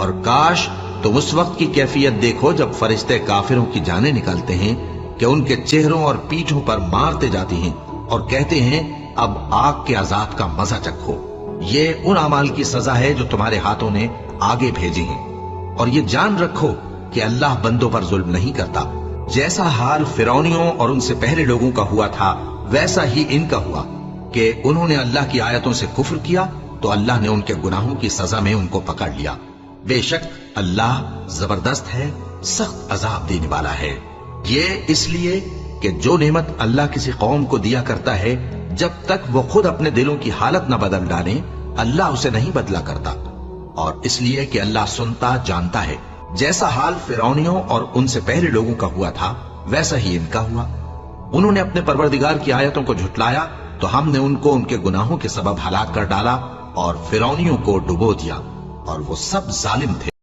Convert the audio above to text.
اور کاش تم اس وقت کی کیفیت دیکھو جب فرشتے کافروں کی جانیں نکالتے ہیں کہ ان کے چہروں اور پیٹھوں پر مارتے جاتے ہیں اور کہتے ہیں اب آگ کے عذاب کا مزہ چکھو۔ یہ ان اعمال کی سزا ہے جو تمہارے ہاتھوں نے آگے بھیجی ہیں، اور یہ جان رکھو کہ اللہ بندوں پر ظلم نہیں کرتا۔ جیسا حال فرعونیوں اور ان سے پہلے لوگوں کا ہوا تھا ویسا ہی ان کا ہوا کہ انہوں نے اللہ کی آیتوں سے کفر کیا تو اللہ نے ان کے گناہوں کی سزا میں ان کو پکڑ لیا۔ بے شک اللہ زبردست ہے، سخت عذاب دینے والا ہے۔ یہ اس لیے کہ جو نعمت اللہ کسی قوم کو دیا کرتا ہے جب تک وہ خود اپنے دلوں کی حالت نہ بدل ڈالیں اللہ اسے نہیں بدلا کرتا، اور اس لیے کہ اللہ سنتا جانتا ہے۔ جیسا حال فرعونیوں اور ان سے پہلے لوگوں کا ہوا تھا ویسا ہی ان کا ہوا۔ انہوں نے اپنے پروردگار کی آیتوں کو جھٹلایا تو ہم نے ان کو ان کے گناہوں کے سبب ہلاک کر ڈالا اور فرعونیوں کو ڈبو دیا، اور وہ سب ظالم تھے۔